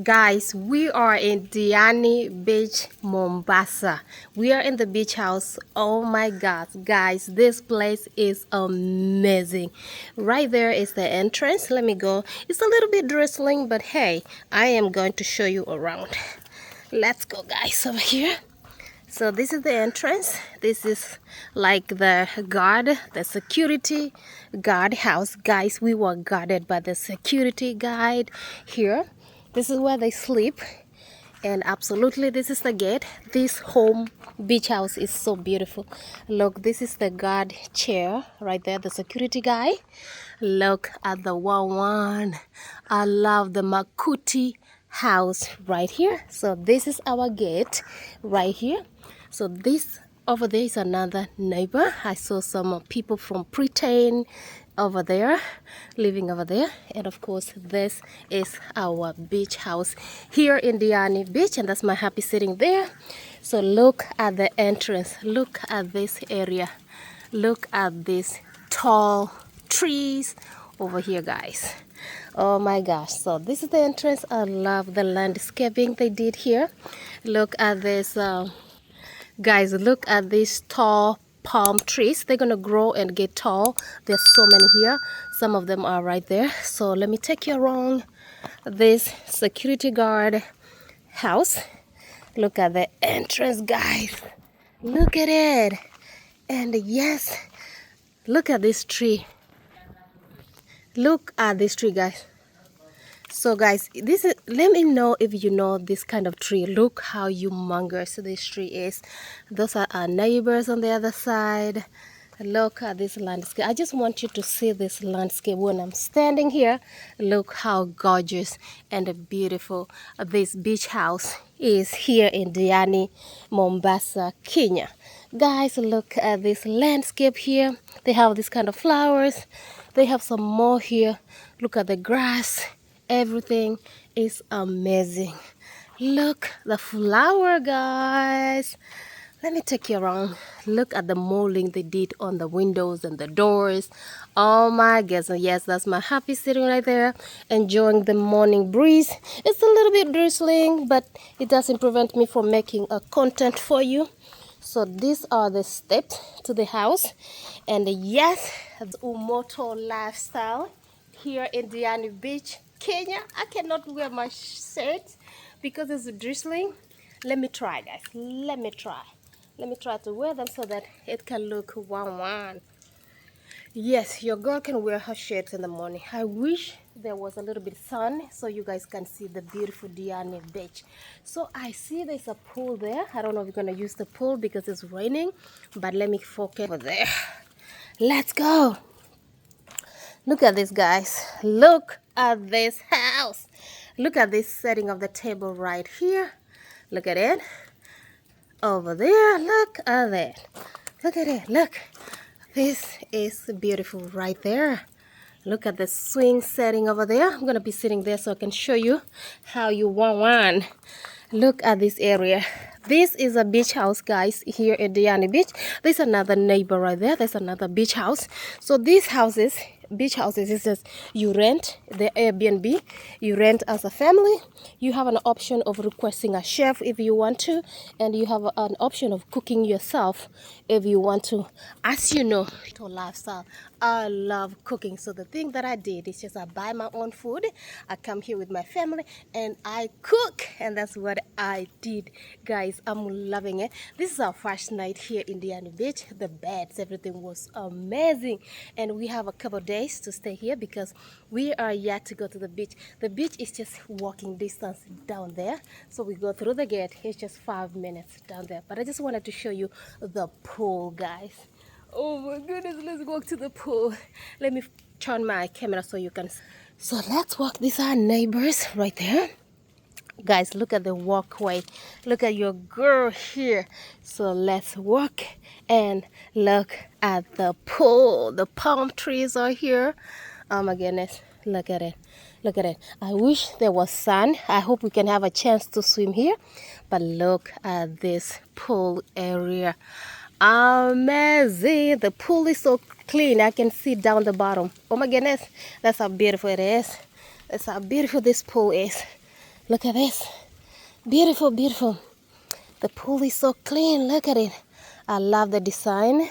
Guys, we are in DIANI Beach, Mombasa. We are in the beach house. Oh my God, guys, this place is amazing. Right there is the entrance. Let me go. It's a little bit drizzling, but hey, I am going to show you around. Let's go, guys, over here. So this is the entrance. This is like the guard, the security guard house. Guys, we were guarded by the security guide here. This is where they sleep. And absolutely, this is the gate. This home beach house is so beautiful. Look, this is the guard chair right there, the security guy. Look at the one. I love the Makuti house right here. So this is our gate right here. So this over there is another neighbor. I saw some people from Britain over there, living over there. And of course, this is our beach house here in DIANI Beach, and that's my happy sitting there. So look at the entrance. Look at this area. Look at these tall trees over here, guys. Oh my gosh. So this is the entrance. I love the landscaping they did here. Look at this, guys, look at these tall palm trees. They're gonna grow and get tall. There's so many here. Some of them are right there. So let me take you around this security guard house. Look at the entrance, guys. Look at it. And yes, look at this tree. Look at this tree, guys. So guys, this is, let me know if you know this kind of tree. Look how humongous this tree is. Those are our neighbors on the other side. Look at this landscape. I just want you to see this landscape when I'm standing here. Look how gorgeous and beautiful this beach house is here in DIANI, Mombasa, Kenya. Guys, look at this landscape here. They have this kind of flowers. They have some more here. Look at the grass. Everything is amazing. Look, the flower, guys. Let me take you around. Look at the molding they did on the windows and the doors. Oh my goodness. Yes, that's my happy sitting right there, enjoying the morning breeze. It's a little bit drizzling, but it doesn't prevent me from making a content for you. So these are the steps to the house. And yes, the Umoto lifestyle here in DIANI Beach, Kenya. I cannot wear my shirt because it's drizzling. Let me try, guys. Let me try to wear them so that it can look one. Yes, your girl can wear her shirts in the morning. I wish there was a little bit of sun so you guys can see the beautiful DIANI Beach. So I see there's a pool there. I don't know if you're gonna use the pool because it's raining, but let me focus over there. Let's go. Look at this, guys. Look at this house. Look at this setting of the table right here. Look at it. Over there. Look at that. Look at it. Look. This is beautiful right there. Look at the swing setting over there. I'm going to be sitting there so I can show you how you want one. Look at this area. This is a beach house, guys, here at DIANI Beach. There's another neighbor right there. There's another beach house. So these houses, beach houses, is just you rent the Airbnb. You rent as a family. You have an option of requesting a chef if you want to, and you have an option of cooking yourself if you want to. As you know, to lifestyle, I love cooking. So the thing that I did is just I buy my own food. I come here with my family and I cook, and that's what I did, guys. I'm loving it. This is our first night here in DIANI Beach. The beds, everything was amazing, and we have a couple of days to stay here because we are yet to go to the beach. The beach is just walking distance down there, so we go through the gate. It's just 5 minutes down there, but I just wanted to show you the pool, guys. Oh my goodness, let's walk to the pool. Let me turn my camera so you can see. So let's walk. These are neighbors right there. Guys, look at the walkway. Look at your girl here. So let's walk and look at the pool. The palm trees are here. Oh my goodness. Look at it. Look at it. I wish there was sun. I hope we can have a chance to swim here. But look at this pool area. Amazing. The pool is so clean. I can see down the bottom. Oh my goodness. That's how beautiful it is. That's how beautiful this pool is. Look at this. Beautiful, beautiful. The pool is so clean. Look at it. I love the design,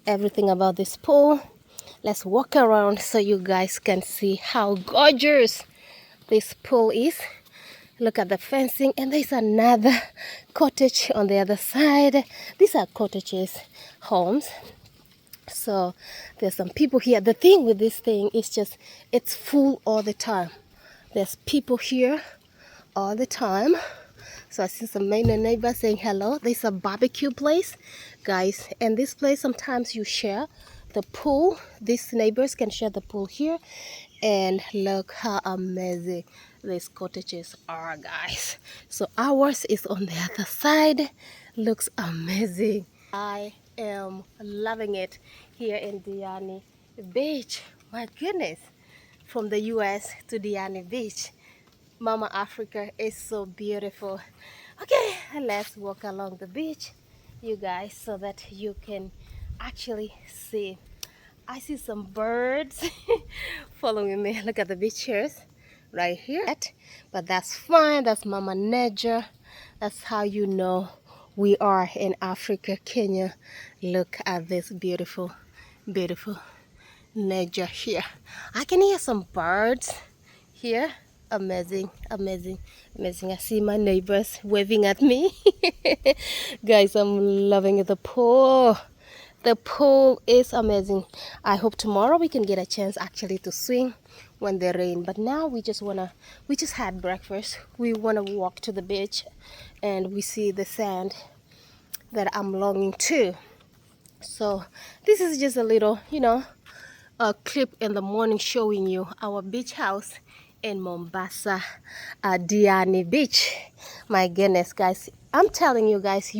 everything about this pool. Let's walk around so you guys can see how gorgeous this pool is. Look at the fencing, and there's another cottage on the other side. These are cottages, homes. So there's some people here. The thing with this thing is just it's full all the time. There's people here all the time. So I see some neighbors saying hello. There's a barbecue place, guys, and this place sometimes you share the pool. These neighbors can share the pool here, and look how amazing these cottages are, guys. So ours is on the other side. Looks amazing. I am loving it here in DIANI Beach. My goodness, from the US to DIANI Beach. Mama Africa is so beautiful. Okay, let's walk along the beach, you guys, so that you can actually see. I see some birds following me. Look at the beach chairs right here. But that's fine. That's Mama Nature. That's how you know we are in Africa, Kenya. Look at this beautiful, beautiful nature here. I can hear some birds here. Amazing, amazing, amazing. I see my neighbors waving at me. Guys, I'm loving the pool. The pool is amazing. I hope tomorrow we can get a chance actually to swim when they rain. But now we just had breakfast. We wanna walk to the beach and we see the sand that I'm longing to. So this is just a little, a clip in the morning showing you our beach house in Mombasa, DIANI Beach. My goodness, guys, I'm telling you guys,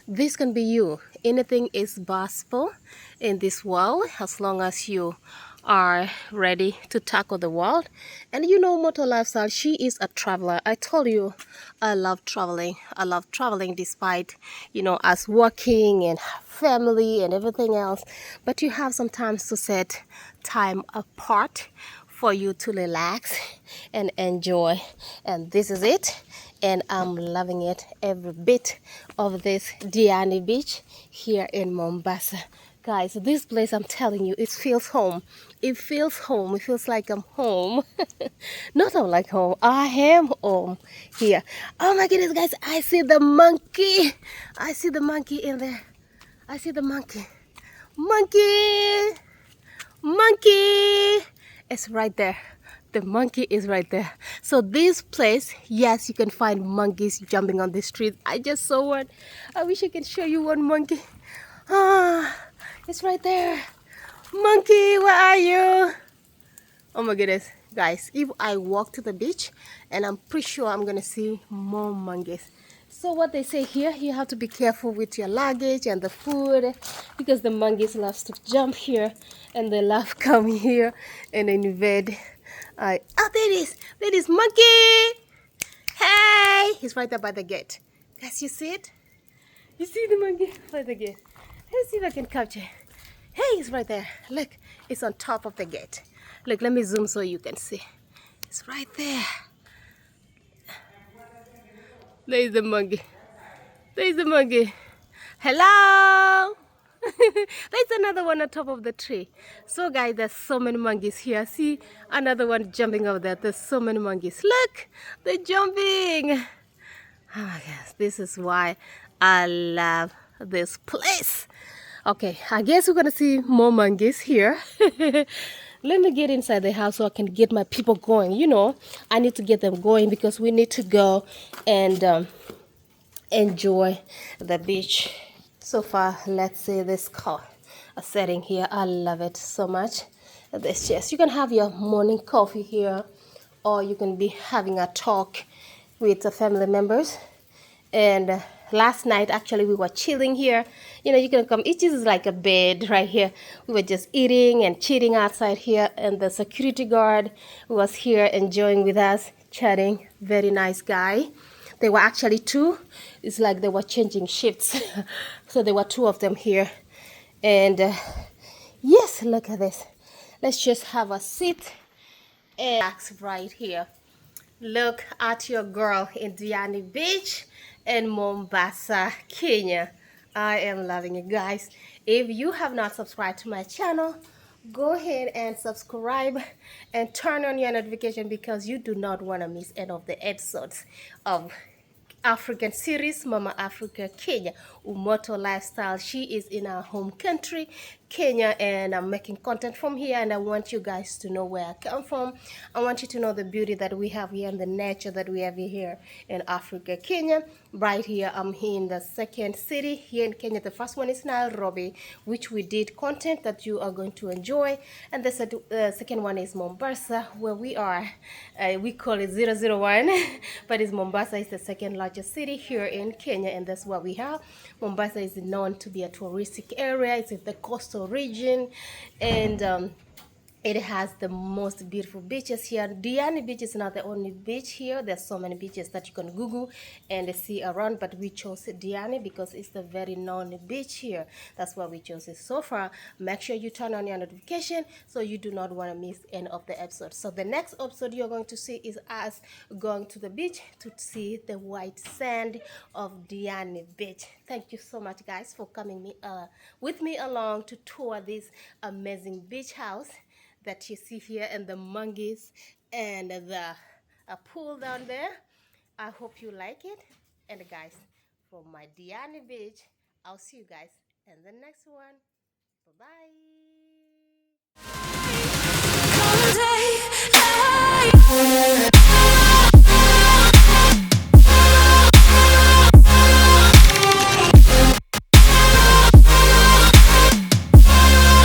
this can be you. Anything is possible in this world as long as you are ready to tackle the world. And Moto Lifestyle, she is a traveler. I told you I love traveling. I love traveling despite us working and family and everything else. But you have sometimes to set time apart for you to relax and enjoy, and this is it, and I'm loving it, every bit of this DIANI Beach here in Mombasa. Guys, this place, I'm telling you, it feels home. It feels home. It feels like I'm home. Not I'm like home. I am home here. Oh my goodness, guys, I see the monkey. I see the monkey in there. I see the monkey. Monkey! Monkey! It's right there. The monkey is right there. So this place, yes, you can find monkeys jumping on the street. I just saw one. I wish I could show you one monkey. It's right there. Monkey, where are you? Oh my goodness, guys, if I walk to the beach, and I'm pretty sure I'm gonna see more monkeys. So what they say here, you have to be careful with your luggage and the food, because the monkeys love to jump here and they love coming here and invade. Oh, there it is, monkey. Hey, he's right there by the gate. Guys, you see it? You see the monkey by the gate? Let's see if I can capture. Hey, he's right there. Look, it's on top of the gate. Look, let me zoom so you can see. It's right there. There's the monkey. There's the monkey. Hello. There's another one on top of the tree. So guys, there's so many monkeys here. See another one jumping over there. There's so many monkeys. Look, they're jumping. Oh my gosh, this is why I love this place. Okay, I guess we're gonna see more monkeys here. Let me get inside the house so I can get my people going. I need to get them going because we need to go and enjoy the beach. So far, let's see this setting here. I love it so much. This chest, you can have your morning coffee here, or you can be having a talk with the family members. And last night, actually, we were chilling here. You can come. It is like a bed right here. We were just eating and chilling outside here, and the security guard was here enjoying with us, chatting. Very nice guy. There were actually two. It's like they were changing shifts. So there were two of them here. And yes, look at this. Let's just have a seat and relax right here. Look at your girl in DIANI Beach in Mombasa, Kenya. I am loving it, guys. If you have not subscribed to my channel, go ahead and subscribe and turn on your notification because you do not want to miss any of the episodes of African series, Mama Africa Kenya, Umoto lifestyle. She is in our home country, Kenya, and I'm making content from here. And I want you guys to know where I come from. I want you to know the beauty that we have here and the nature that we have here in Africa, Kenya. Right here, I'm here in the second city here in Kenya. The first one is Nairobi, which we did content that you are going to enjoy, and the second one is Mombasa, where we are. We call it 001, but it's Mombasa is the second largest city here in Kenya, and that's what we have. Mombasa is known to be a touristic area. It's in the coastal region, and it has the most beautiful beaches here. Diani Beach is not the only beach here. There's so many beaches that you can Google and see around, but we chose Diani because it's the very known beach here. That's why we chose it. So far, make sure you turn on your notification so you do not want to miss any of the episodes. So the next episode you're going to see is us going to the beach to see the white sand of Diani Beach. Thank you so much, guys, for coming with me along to tour this amazing beach house that you see here, and the monkeys and the pool down there. I hope you like it. And guys, from my Diani Beach, I'll see you guys in the next one. Bye bye.